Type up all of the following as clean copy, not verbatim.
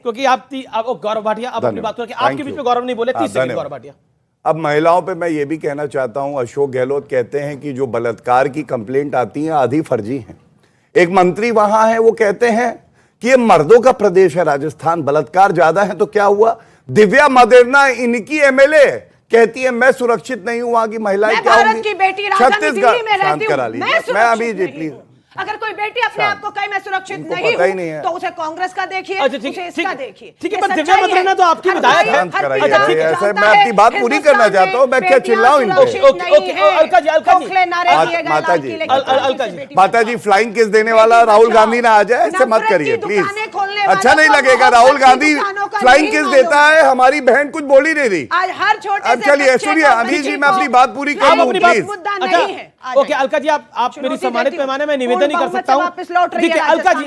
क्योंकि आप गौरव भाटिया आप अपनी बात करें, आपके बीच में गौरव नहीं बोले, 30 सेकंड गौरव भाटिया। अब महिलाओं पे मैं ये भी कहना चाहता हूं, अशोक गहलोत कहते हैं कि जो बलात्कार की कंप्लेंट आती है आधी फर्जी है। एक मंत्री वहां है, वो कहते हैं कि ये मर्दों का प्रदेश है राजस्थान, बलात्कार ज्यादा है। तो क्या हुआ? दिव्या मदेरना इनकी एमएलए कहती है मैं सुरक्षित नहीं हूं, वहां की महिलाएं क्या होंगी? छत्तीसगढ़ शांत करा लीजिए, मैं अभी जी प्लीज। अगर कोई बेटी अपने आप को कहे मैं सुरक्षित नहीं हूं, तो उसे कांग्रेस का देखिए, उसे इसका देखिए। ठीक है, पर दिव्या मदेरना तो आपकी विधायक है। ऐसे मैं अपनी बात पूरी करना चाहता हूं, मैं क्या चिल्लाऊं इन पे? माता जी फ्लाइंग किस देने वाला राहुल गांधी ना आ जाए, ऐसे मत करिए प्लीज, अच्छा नहीं लगेगा। राहुल गांधी फ्लाइंग किस देता है, हमारी बहन कुछ बोल ही नहीं रही। अब चलिए सुनिए अभी जी, मैं अपनी बात पूरी कर लूं प्लीज। ओके अलका जी, आप मेरी सम्मानित पैमाने में निवेदन नहीं कर सकता हूं। ठीक है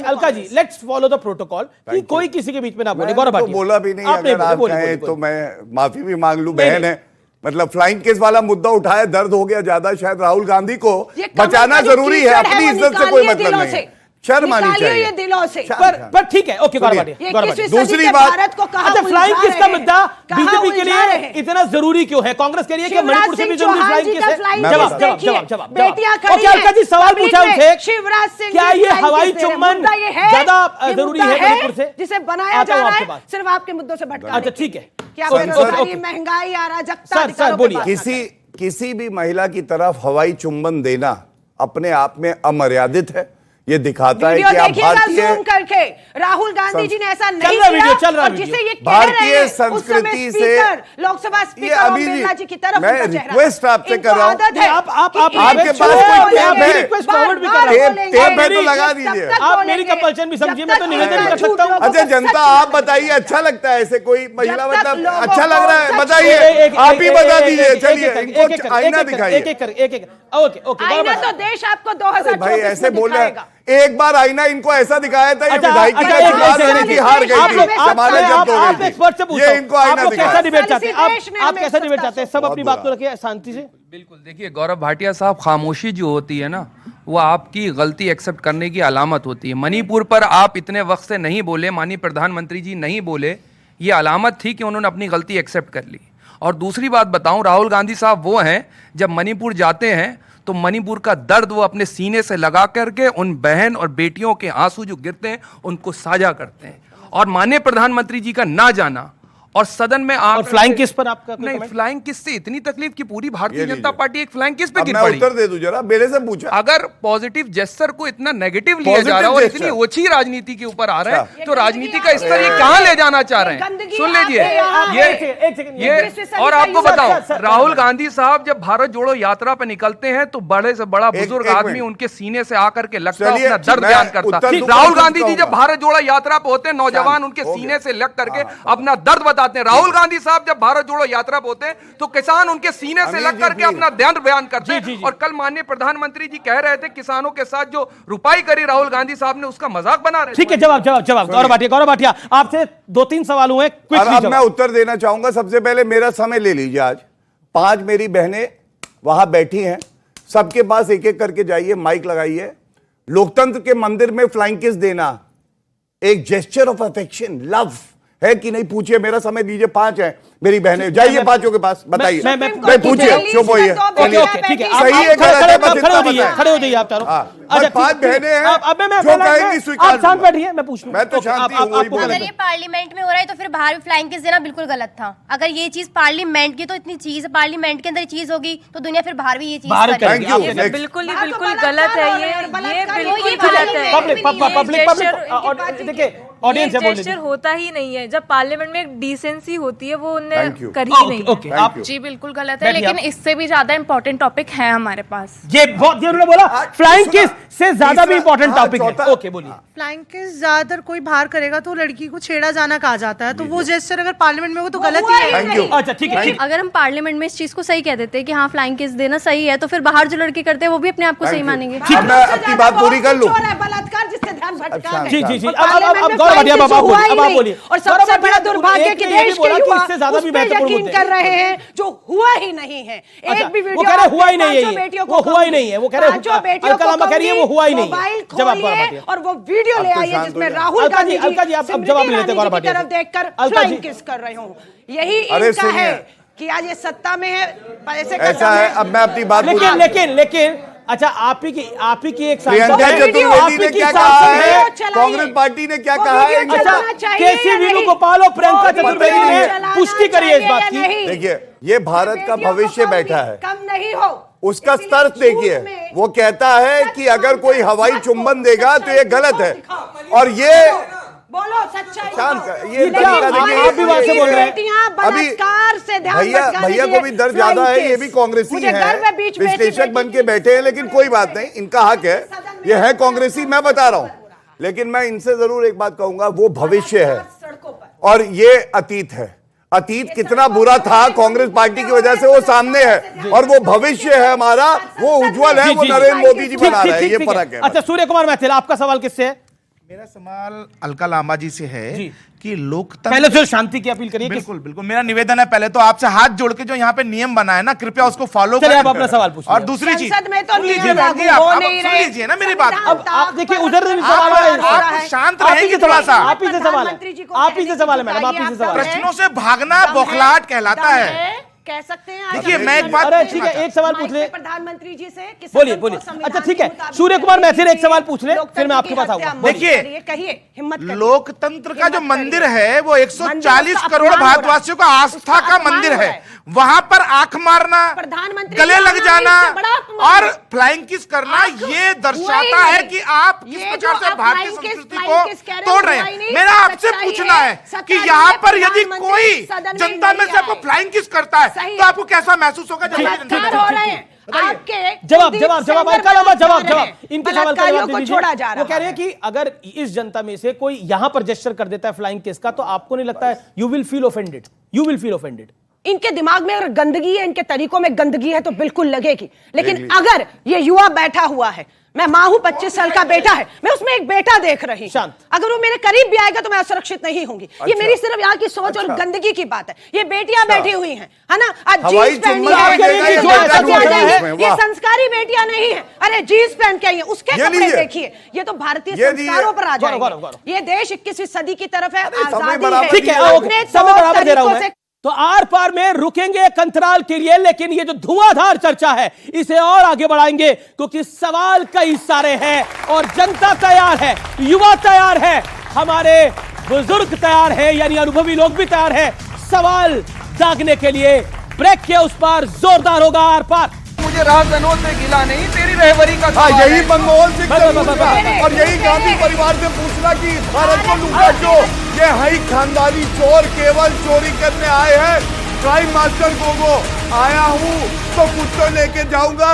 Alka ji let's follow the protocol कि कोई किसी के बीच में ना बोले। गौरव भाटिया बोला भी नहीं, अगर आप कहें तो मैं माफी भी मांग लूं, बहन है। मतलब फ्लाइंग केस वाला मुद्दा उठाया, दर्द हो गया ज्यादा, शायद राहुल गांधी को बचाना जरूरी है, अपनी इज्जत से कोई मतलब नहीं, शर्म आनी चाहिए दिलों से। पर ठीक है, ओके गौरव भाटिया। दूसरी बात, अच्छा फ्लाइंग किस का मुद्दा बीजेपी के लिए इतना जरूरी क्यों है, कांग्रेस के लिए कि मणिपुर से भी जरूरी फ्लाइंग किस है? जवाब ओके अलका जी, सवाल पूछा उनसे, शिवराज सिंह क्या ये हवाई चुम्बन ज्यादा जरूरी है मणिपुर से, जिसे बनाया जा रहा है सिर्फ आपके मुद्दों से भटका? अच्छा ठीक है, क्या बेरोजगारी, महंगाई, अराजकता, सर बोलिए। किसी भी महिला की तरफ हवाई चुंबन देना अपने आप में अमर्यादित है। ये दिखाता है कि आप भारतीय राहुल गांधी जी ने ऐसा नहीं किया, और जिसे ये भारतीय संस्कृति से लोकसभा स्पीकर ओम बिरला जी की तरफ मैं रिक्वेस्ट आपसे कर रहा हूँ, आपके पास कोई टेप है तो लगा दीजिए। आप मेरी कंपल्शन भी समझिए, मैं तो निवेदन कर सकता हूँ। अच्छा जनता आप बताइए, अच्छा लगता है ऐसे कोई महिला, मतलब अच्छा लग रहा है बताइए, आप ही बता दीजिए। चलिए इनको आईना दिखाइए, आईना तो देश आपको 2024 भाई ऐसे बोल रहे हैं। एक बार आईना इनको ऐसा दिखाया था, ये विधायकी का चुनाव देने की हार गई थी, जमाने जब्त हो गई थी। ये इनको आईना दिखाया। कैसा डिबेट चाहते हैं आप, कैसा डिबेट चाहते हैं? सब अपनी बात को रखिए शांति से। बिल्कुल, देखिए गौरव भाटिया साहब, खामोशी जो होती है ना, वो आपकी गलती एक्सेप्ट करने की अलामत होती है। मणिपुर पर आप इतने वक्त से नहीं बोले, माननीय प्रधानमंत्री जी नहीं बोले, ये अलामत थी कि उन्होंने अपनी गलती एक्सेप्ट कर ली। और दूसरी बात बताऊं, राहुल गांधी साहब वो हैं, जब मणिपुर जाते हैं तो मणिपुर का दर्द वो अपने सीने से लगा करके उन बहन और बेटियों के आंसू जो गिरते हैं उनको साझा करते हैं। और माननीय प्रधानमंत्री जी का ना जाना और सदन में आप और फ्लाइंग किस पर आपका नहीं, फ्लाइंग किस से इतनी तकलीफ की पूरी भारतीय जनता पार्टी एक फ्लाइंग किस पे गिर पड़ी? उत्तर दे दूं जरा, मेरे से पूछा। अगर पॉजिटिव जेस्चर को इतना नेगेटिव लिया जा रहा है और इतनी ओछी राजनीति के ऊपर आ रहा है, तो राजनीति का स्तर ये कहां ले जाना चाह रहे हैं? सुन लीजिए ये। और आपको बताओ, राहुल गांधी साहब जब भारत जोड़ो यात्रा पे निकलते हैं तो बड़े से बड़ा बुजुर्ग आदमी उनके सीने से आकर के लगता है, अपना दर्द बयान करता है। राहुल गांधी जी जब भारत जोड़ो यात्रा पे होते हैं, नौजवान उनके सीने से लग करके अपना दर्द बताते हैं। राहुल गांधी साहब जब भारत जोड़ो यात्रा पे होते हैं तो किसान उनके सीने से लग करके अपना दर्द बयान करते हैं। और कल माननीय प्रधानमंत्री जी कह रहे थे किसानों के साथ जो रुपाई करी राहुल गांधी साहब ने, उसका मजाक बना रहे। ठीक है, जवाब गौरव भाटिया आपसे 2-3 सवाल हुए, अब मैं उत्तर देना चाहूंगा। सबसे पहले मेरा समय ले लीजिए। आज 5 मेरी बहनें वहां बैठी हैं, सबके पास एक एक करके जाइए, माइक लगाइए। लोकतंत्र के मंदिर में फ्लाइंग किस देना एक जेस्चर ऑफ अफेक्शन, लव है कि नहीं? पूछिए, मेरा समय दीजिए। 5 है मेरी बहनें, जाइए 5 के पास, बताइए। मैं पूछिए, चुप होइए, सही है, खड़े हो जाइए आप चारों। अच्छा 5 बहनें हैं जो कहेंगी स्वीकार। आप शांत बैठिए, मैं पूछ लूं। मैं तो शांति हूं। अगर ये पार्लियामेंट में हो रहा है तो फिर बाहर भी फ्लाइंग किस देना बिल्कुल गलत था। अगर ये चीज पार्लियामेंट की, तो इतनी चीज पार्लियामेंट के अंदर चीज होगी तो दुनिया फिर बाहर भी ये चीज बिल्कुल बिल्कुल गलत है। ये बिल्कुल गलत है। पब्लिक देखिए, ऑडियंस जेस्चर होता ही नहीं है। जब पार्लियामेंट में एक डिसेंसी होती है वो उन्हें करी ही नहीं। आप जी बिल्कुल गलत है, लेकिन इससे भी ज्यादा इंपॉर्टेंट टॉपिक है हमारे पास। ये बहुत, ये उन्होंने बोला फ्लाइंग किस से ज्यादा भी इंपॉर्टेंट टॉपिक है। ओके बोलिए। फ्लाइंग किस ज्यादातर कोई बाहर करेगा तो लड़की को छेड़ा जाना कहा जाता है, तो वो जेस्चर अगर पार्लियामेंट में हो तो गलत ही है। अच्छा ठीक है, अगर हम पार्लियामेंट में इस चीज को सही कह देते हैं कि हाँ फ्लाइंग किस देना सही है, तो फिर बाहर जो लड़के करते हैं वो भी अपने आप को सही मानेंगे। मैं अपनी बात पूरी कर लूं। बलात्कार जिससे ध्यान भटका। जी अब गौरव भाटिया, अब आप बोलिए, अब आप बोलिए। और सबसे बड़ा दुर्भाग्य कि देश के युवा इससे ज्यादा भी उस पे महत्वपूर्ण यकीन मुद्दे कर रहे हैं जो हुआ ही नहीं है। एक भी वीडियो वो कह रहे हुआ ही नहीं है, वो हुआ ही नहीं है, वो कह रहे अलका लांबा कह रही है वो हुआ ही नहीं है। जवाब गौरव भाटिया और वो वीडियो ले आई है जिसमें राहुल गांधी जी आप जवाब नहीं लेते गौरव भाटिया तरफ देखकर फ्लाइंग किस कर रहे हो। यही इनका है कि आज ये सत्ता में है, पैसे का ऐसा है। अब मैं अपनी बात लेकिन अच्छा आप ही की एक प्रियंका चतुर्वेदी ने क्या कहा है, कांग्रेस पार्टी ने क्या कहा है, केसी वेणुगोपाल और प्रियंका चतुर्वेदी ने पुष्टि करी है इस बात की। देखिए ये भारत का भविष्य बैठा है, कम नहीं हो उसका स्तर देखिए। वो कहता है कि अगर कोई हवाई चुंबन देगा तो ये गलत है, और ये बोलो सच्चाई। शांत ये आप भी बात से बोल रहे हैं। अभी भैया को भी दर्द ज्यादा है, ये भी कांग्रेसी है, विश्लेषक बन के बैठे हैं, लेकिन कोई बात नहीं, इनका हक है, ये है कांग्रेसी, मैं बता रहा हूं। लेकिन मैं इनसे जरूर एक बात कहूंगा, वो भविष्य है और ये अतीत है। अतीत कितना बुरा था कांग्रेस पार्टी की वजह से वो सामने है, और वो भविष्य है हमारा, वो उज्जवल है, वो नरेंद्र मोदी जी बना रहे हैं, ये फर्क है। अच्छा सूर्य कुमार मैथिल, आपका सवाल किससे है? मेरा सवाल अलका लांबा जी से है कि लोकतंत्र, पहले तो शांति की अपील करिए। बिल्कुल बिल्कुल, मेरा निवेदन है पहले तो आपसे हाथ जोड़ के जो यहाँ पे नियम बना है ना, कृपया उसको फॉलो करें। आप अपना सवाल पूछिए। और दूसरी चीज, संसद में तो सुन लीजिए ना मेरी बात। अब आप देखिए उधर से सवाल है, आप शांत रहेंगे थोड़ा सा। आप ही से सवाल है, आप ही से सवाल है मैडम, आप ही से सवाल है। प्रश्नों से भागना बौखलाहट कहलाता है। कह सकते हैं। देखिए मैं एक बात, अरे ठीक है, एक सवाल पूछ ले प्रधानमंत्री जी से। बोलिए बोलिए। अच्छा ठीक है, सूर्य कुमार मैथिल एक सवाल पूछ ले, फिर मैं आपके पास आऊंगा। देखिए कहिए, हिम्मत करिए। लोकतंत्र का जो मंदिर है वो 140 करोड़ भारतवासियों का आस्था का मंदिर है, वहां पर आंख मारना, प्रधानमंत्री गले लग जाना और और फ्लाइंग किस करना, ये दर्शाता है कि आप किस प्रकार से भारतीय संस्कृति को तोड़ रहे हैं। मेरा आपसे पूछना है कि यहाँ पर यदि कोई जनता में से आपको फ्लाइंग किस करता है तो आपको कैसा महसूस होगा? जवाब इनके सवाल का जवाब दीजिए। छोड़ा जा रहा है। वो कह रहे हैं कि अगर इस जनता में से कोई यहां पर जेस्चर कर देता है फ्लाइंग किस का, तो आपको नहीं लगता है यू विल फील ऑफेंडेड? इनके दिमाग में अगर गंदगी है, इनके तरीकों में गंदगी है तो बिल्कुल लगेगी। लेकिन अगर ये युवा बैठा हुआ है, मैं मां हूं, 25 साल का बेटा है, मैं उसमें एक बेटा देख रही हूं, अगर वो मेरे करीब भी आएगा तो मैं असुरक्षित नहीं होंगी। ये मेरी सिर्फ यहाँ की सोच और गंदगी की बात है। ये बेटियां बैठी हुई हैं, है ना, आज जीन्स पहनी है, ये संस्कारी बेटियां नहीं है। अरे जीन्स पहन के आई है, उसके कपड़े देखिए, ये तो भारतीय संस्कारों पर आ जाएंगे। ये देश 21वीं सदी की तरफ है, आजादी है। ठीक है, समय बराबर दे रहा हूं मैं। तो आर पार में रुकेंगे एक अंतराल के लिए, लेकिन ये जो धुआंधार चर्चा है इसे और आगे बढ़ाएंगे, क्योंकि सवाल कई सारे हैं और जनता तैयार है, युवा तैयार है, हमारे बुजुर्ग तैयार है, यानी अनुभवी लोग भी तैयार है सवाल दागने के लिए। ब्रेक के उस पार जोरदार होगा आर पार। मुझे राजनों से गिला नहीं, तेरी रहबरी का सवाल यही है। मनमोहन सिंह और यही गांधी परिवार से पूछना कि भारत को लूटा जो ये हाई खानदानी चोर केवल चोरी करने आए हैं। क्राइम मास्टर गोगो आया हूँ तो कुछ तो लेके जाऊंगा।